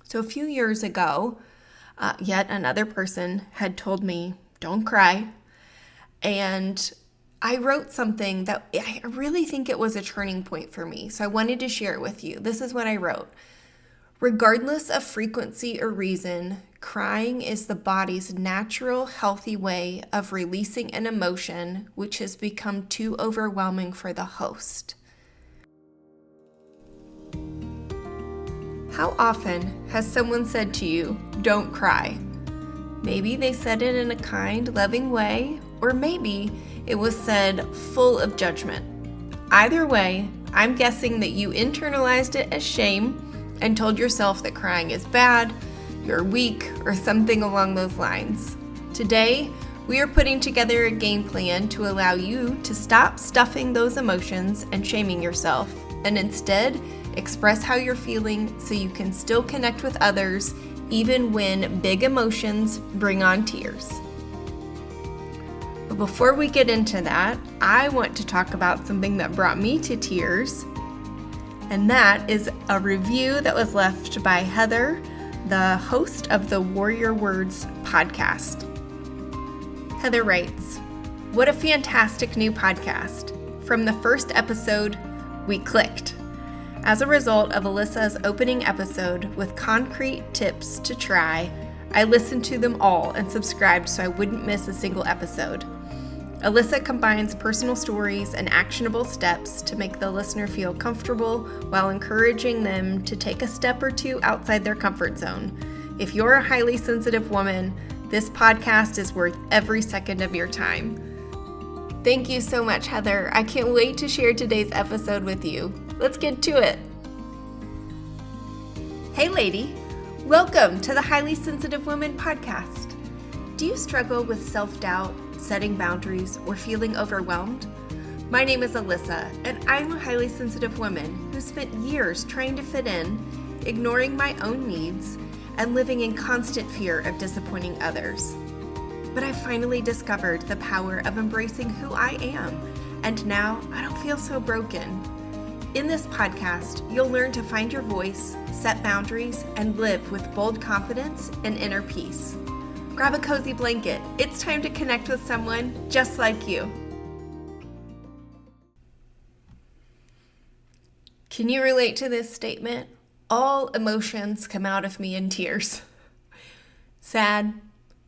So a few years ago, yet another person had told me, don't cry. And I wrote something that I really think it was a turning point for me. So I wanted to share it with you. This is what I wrote. Regardless of frequency or reason, crying is the body's natural, healthy way of releasing an emotion which has become too overwhelming for the host. How often has someone said to you, don't cry? Maybe they said it in a kind, loving way, or maybe it was said full of judgment. Either way, I'm guessing that you internalized it as shame and told yourself that crying is bad, you're weak, or something along those lines. Today, we are putting together a game plan to allow you to stop stuffing those emotions and shaming yourself, and instead, express how you're feeling so you can still connect with others even when big emotions bring on tears. But before we get into that, I want to talk about something that brought me to tears, and that is a review that was left by Heather, the host of the Warrior Words podcast. Heather writes, "What a fantastic new podcast. From the first episode, we clicked. As a result of Alyssa's opening episode with concrete tips to try, I listened to them all and subscribed so I wouldn't miss a single episode. Alyssa combines personal stories and actionable steps to make the listener feel comfortable while encouraging them to take a step or two outside their comfort zone. If you're a highly sensitive woman, this podcast is worth every second of your time." Thank you so much, Heather. I can't wait to share today's episode with you. Let's get to it. Hey, lady. Welcome to the Highly Sensitive Woman podcast. Do you struggle with self-doubt, setting boundaries, or feeling overwhelmed? My name is Alyssa, and I'm a highly sensitive woman who spent years trying to fit in, ignoring my own needs, and living in constant fear of disappointing others. But I finally discovered the power of embracing who I am, and now I don't feel so broken. In this podcast, you'll learn to find your voice, set boundaries, and live with bold confidence and inner peace. Grab a cozy blanket. It's time to connect with someone just like you. Can you relate to this statement? All emotions come out of me in tears. Sad,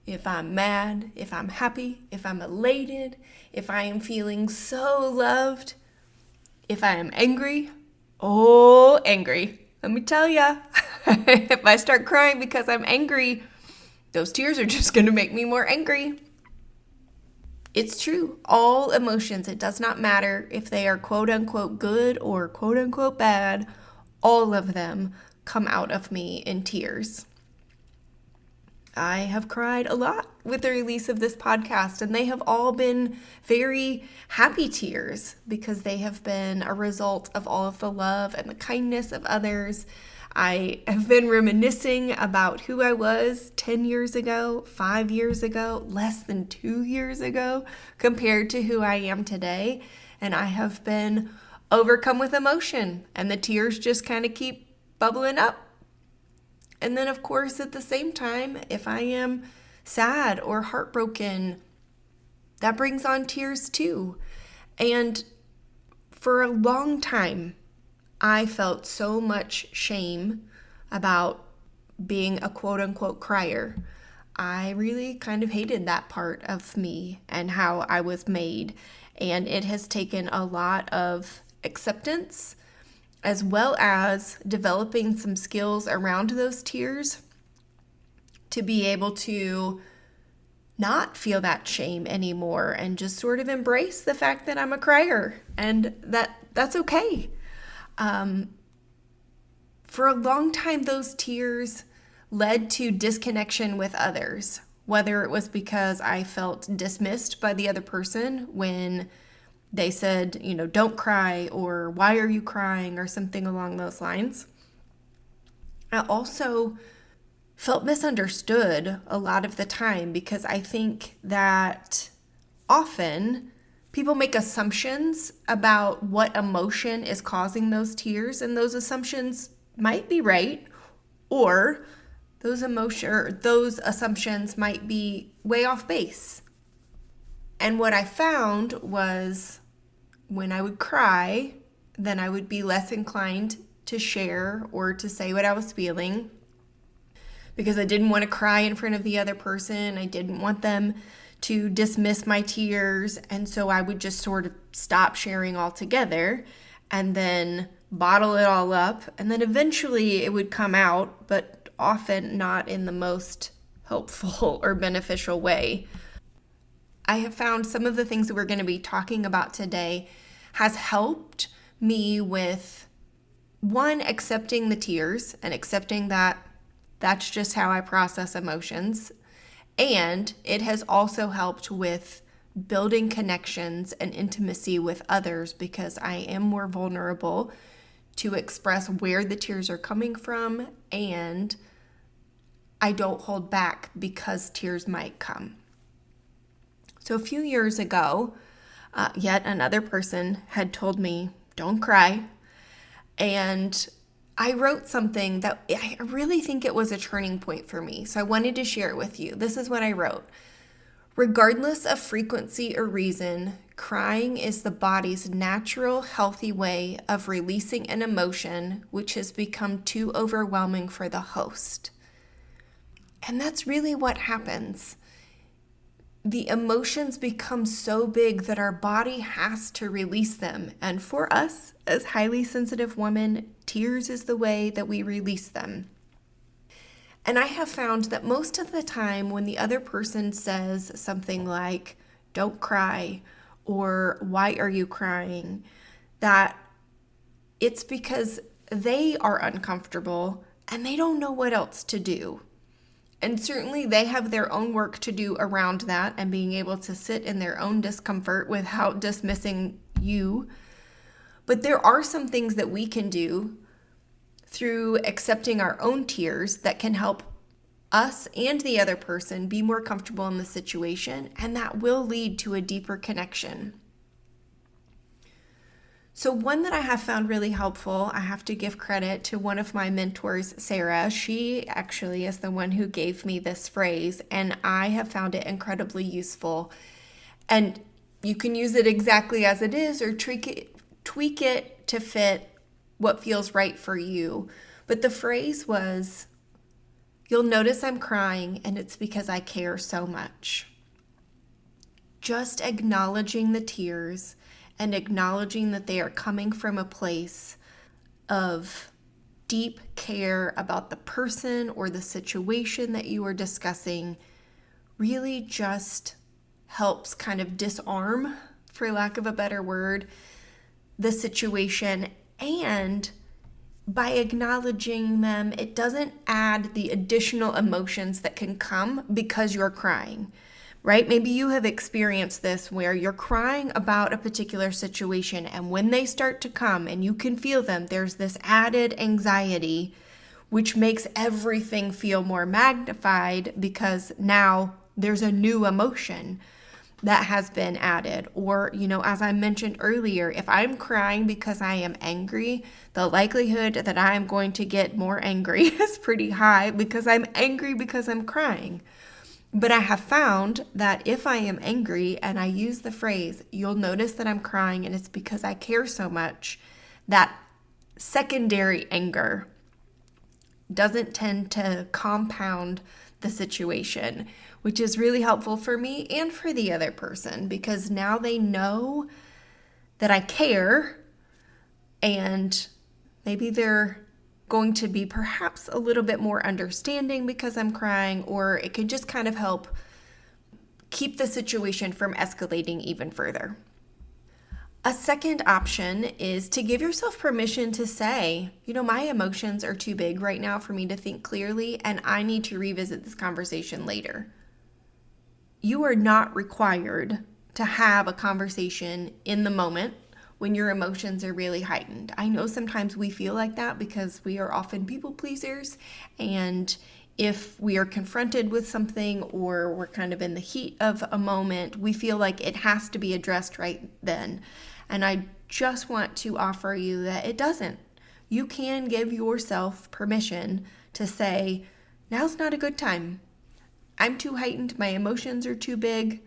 if I'm mad, if I'm happy, if I'm elated, if I am feeling so loved, if I am angry, angry. Let me tell ya, if I start crying because I'm angry, those tears are just going to make me more angry. It's true. All emotions, it does not matter if they are quote unquote good or quote unquote bad, all of them come out of me in tears. I have cried a lot with the release of this podcast, and they have all been very happy tears because they have been a result of all of the love and the kindness of others. I have been reminiscing about who I was 10 years ago, 5 years ago, less than 2 years ago, compared to who I am today. And I have been overcome with emotion, and the tears just kind of keep bubbling up. And then, of course, at the same time, if I am sad or heartbroken, that brings on tears too. And for a long time, I felt so much shame about being a quote-unquote crier. I really kind of hated that part of me and how I was made. And it has taken a lot of acceptance, as well as developing some skills around those tears to be able to not feel that shame anymore and just sort of embrace the fact that I'm a crier and that's okay. For a long time, those tears led to disconnection with others, whether it was because I felt dismissed by the other person when they said, don't cry, or why are you crying, or something along those lines. I also felt misunderstood a lot of the time because I think that often people make assumptions about what emotion is causing those tears, and those assumptions might be right, Or those assumptions might be way off base. And what I found was when I would cry, then I would be less inclined to share or to say what I was feeling because I didn't want to cry in front of the other person. I didn't want them to dismiss my tears. And so I would just sort of stop sharing altogether and then bottle it all up. And then eventually it would come out, but often not in the most helpful or beneficial way. I have found some of the things that we're going to be talking about today has helped me with, one, accepting the tears and accepting that that's just how I process emotions. And it has also helped with building connections and intimacy with others because I am more vulnerable to express where the tears are coming from, and I don't hold back because tears might come. So a few years ago, yet another person had told me, don't cry. And I wrote something that I really think it was a turning point for me. So I wanted to share it with you. This is what I wrote. Regardless of frequency or reason, crying is the body's natural, healthy way of releasing an emotion which has become too overwhelming for the host. And that's really what happens. The emotions become so big that our body has to release them. And for us, as highly sensitive women, tears is the way that we release them. And I have found that most of the time when the other person says something like, don't cry, or why are you crying, that it's because they are uncomfortable and they don't know what else to do. And certainly they have their own work to do around that and being able to sit in their own discomfort without dismissing you. But there are some things that we can do through accepting our own tears that can help us and the other person be more comfortable in the situation, and that will lead to a deeper connection. So one that I have found really helpful, I have to give credit to one of my mentors, Sarah. She actually is the one who gave me this phrase, and I have found it incredibly useful. And you can use it exactly as it is or tweak it to fit what feels right for you. But the phrase was, you'll notice I'm crying and it's because I care so much. Just acknowledging the tears and acknowledging that they are coming from a place of deep care about the person or the situation that you are discussing really just helps kind of disarm, for lack of a better word, the situation. And by acknowledging them, it doesn't add the additional emotions that can come because you're crying. Right? Maybe you have experienced this where you're crying about a particular situation, and when they start to come and you can feel them, there's this added anxiety, which makes everything feel more magnified because now there's a new emotion that has been added. Or, as I mentioned earlier, if I'm crying because I am angry, the likelihood that I'm going to get more angry is pretty high because I'm angry because I'm crying. But I have found that if I am angry and I use the phrase, you'll notice that I'm crying and it's because I care so much, that secondary anger doesn't tend to compound the situation, which is really helpful for me and for the other person because now they know that I care, and maybe they're going to be perhaps a little bit more understanding because I'm crying, or it can just kind of help keep the situation from escalating even further. A second option is to give yourself permission to say, my emotions are too big right now for me to think clearly, and I need to revisit this conversation later. You are not required to have a conversation in the moment when your emotions are really heightened. I know sometimes we feel like that because we are often people pleasers, and if we are confronted with something or we're kind of in the heat of a moment, we feel like it has to be addressed right then. And I just want to offer you that it doesn't. You can give yourself permission to say, now's not a good time. I'm too heightened. My emotions are too big.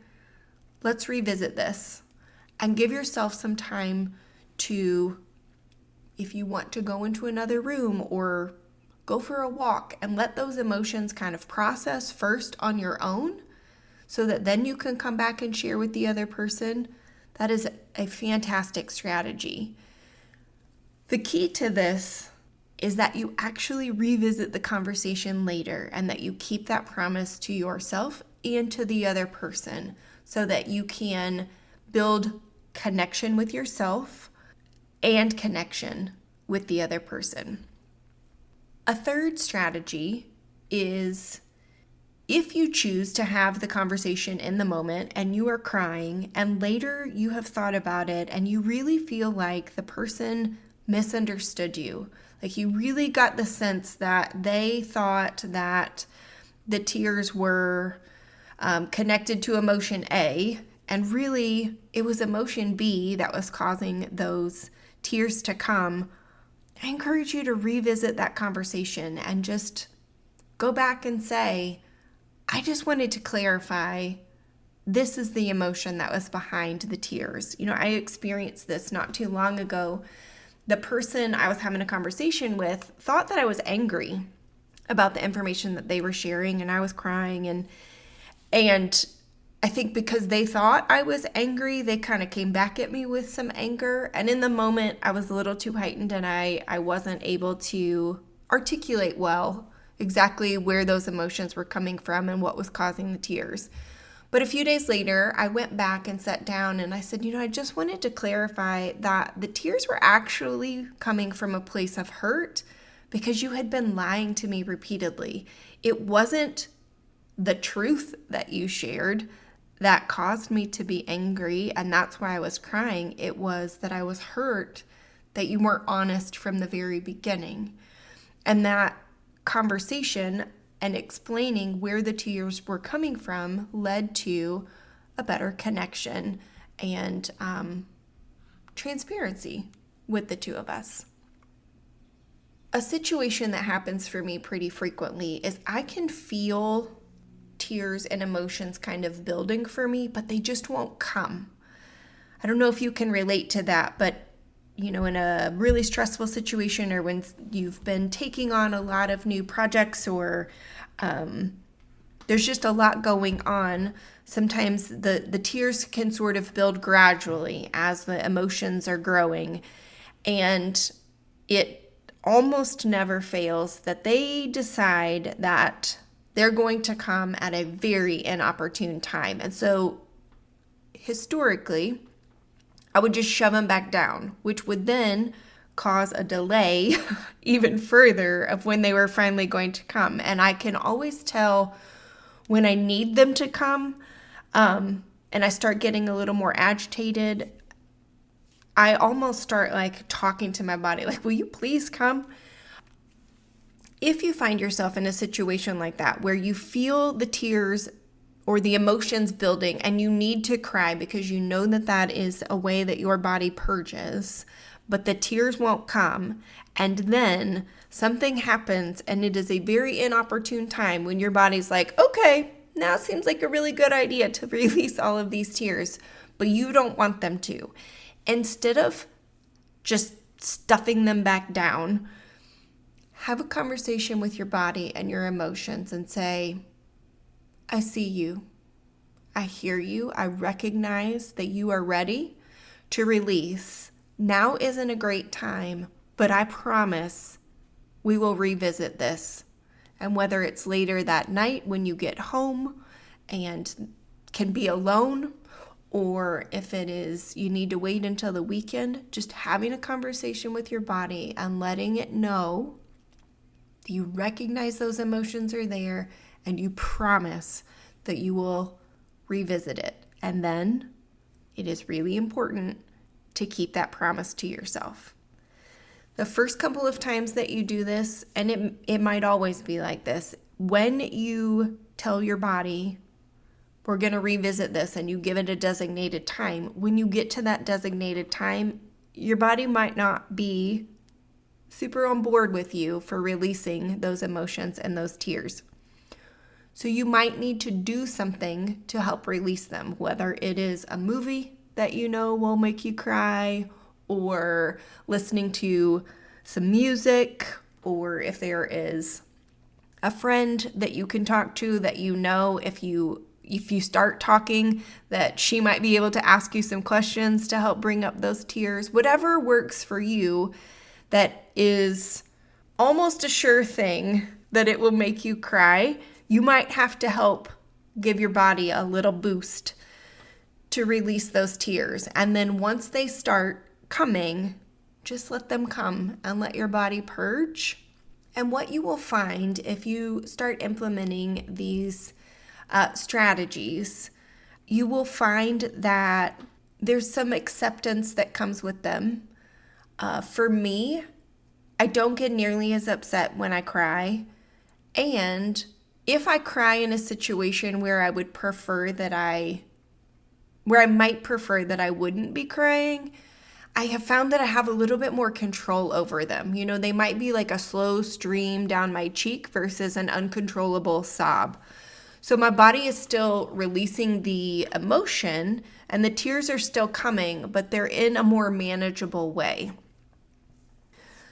Let's revisit this. And give yourself some time to, if you want to go into another room or go for a walk, and let those emotions kind of process first on your own so that then you can come back and share with the other person. That is a fantastic strategy. The key to this is that you actually revisit the conversation later and that you keep that promise to yourself and to the other person so that you can build connection with yourself and connection with the other person. A third strategy is, if you choose to have the conversation in the moment and you are crying and later you have thought about it and you really feel like the person misunderstood you, like you really got the sense that they thought that the tears were connected to emotion A, and really it was emotion B that was causing those tears to come, I encourage you to revisit that conversation and just go back and say, I just wanted to clarify, this is the emotion that was behind the tears. I experienced this not too long ago. The person I was having a conversation with thought that I was angry about the information that they were sharing, and I was crying, and I think because they thought I was angry, they kind of came back at me with some anger. And in the moment, I was a little too heightened and I wasn't able to articulate well exactly where those emotions were coming from and what was causing the tears. But a few days later, I went back and sat down and I said, I just wanted to clarify that the tears were actually coming from a place of hurt because you had been lying to me repeatedly. It wasn't the truth that you shared that caused me to be angry, and that's why I was crying. It was that I was hurt that you weren't honest from the very beginning. And that conversation and explaining where the tears were coming from led to a better connection and transparency with the two of us. A situation that happens for me pretty frequently is I can feel tears and emotions kind of building for me, but they just won't come. I don't know if you can relate to that, but in a really stressful situation or when you've been taking on a lot of new projects or there's just a lot going on, sometimes the tears can sort of build gradually as the emotions are growing, and it almost never fails that they decide that they're going to come at a very inopportune time. And so historically, I would just shove them back down, which would then cause a delay even further of when they were finally going to come. And I can always tell when I need them to come, and I start getting a little more agitated. I almost start talking to my body, will you please come? If you find yourself in a situation like that where you feel the tears or the emotions building and you need to cry because you know that is a way that your body purges, but the tears won't come, and then something happens and it is a very inopportune time when your body's like, okay, now it seems like a really good idea to release all of these tears, but you don't want them to. Instead of just stuffing them back down, have a conversation with your body and your emotions and say, I see you. I hear you. I recognize that you are ready to release. Now isn't a great time, but I promise we will revisit this. And whether it's later that night when you get home and can be alone, or if it is you need to wait until the weekend, just having a conversation with your body and letting it know that you recognize those emotions are there and you promise that you will revisit it. And then it is really important to keep that promise to yourself. The first couple of times that you do this, and it might always be like this, when you tell your body, we're going to revisit this, and you give it a designated time, when you get to that designated time, your body might not be super on board with you for releasing those emotions and those tears. So you might need to do something to help release them, whether it is a movie that you know will make you cry, or listening to some music, or if there is a friend that you can talk to that you know if you start talking that she might be able to ask you some questions to help bring up those tears. Whatever works for you that is almost a sure thing that it will make you cry, you might have to help give your body a little boost to release those tears. And then once they start coming, just let them come and let your body purge. And what you will find if you start implementing these strategies, you will find that there's some acceptance that comes with them. For me, I don't get nearly as upset when I cry. And if I cry in a situation where I might prefer that I wouldn't be crying, I have found that I have a little bit more control over them. You know, they might be like a slow stream down my cheek versus an uncontrollable sob. So my body is still releasing the emotion and the tears are still coming, but they're in a more manageable way.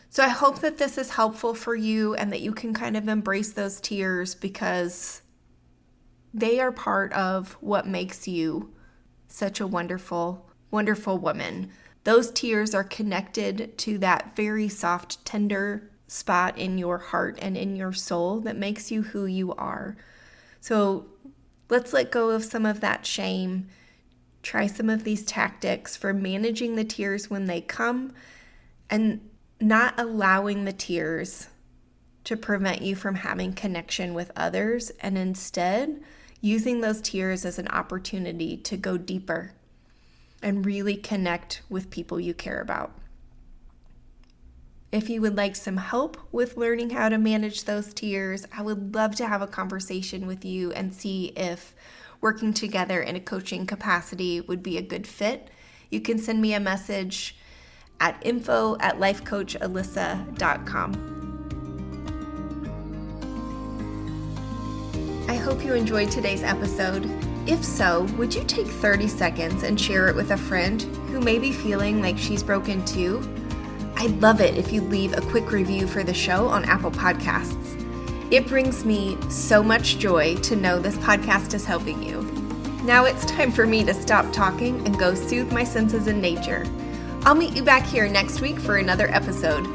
So I hope that this is helpful for you and that you can kind of embrace those tears, because they are part of what makes you such a wonderful, wonderful woman. Those tears are connected to that very soft, tender spot in your heart and in your soul that makes you who you are. So let's let go of some of that shame. Try some of these tactics for managing the tears when they come and not allowing the tears to prevent you from having connection with others, and instead using those tears as an opportunity to go deeper and really connect with people you care about. If you would like some help with learning how to manage those tears, I would love to have a conversation with you and see if working together in a coaching capacity would be a good fit. You can send me a message at info@lifecoachalyssa.com. I hope you enjoyed today's episode. If so, would you take 30 seconds and share it with a friend who may be feeling like she's broken too? I'd love it if you'd leave a quick review for the show on Apple Podcasts. It brings me so much joy to know this podcast is helping you. Now it's time for me to stop talking and go soothe my senses in nature. I'll meet you back here next week for another episode.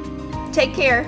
Take care.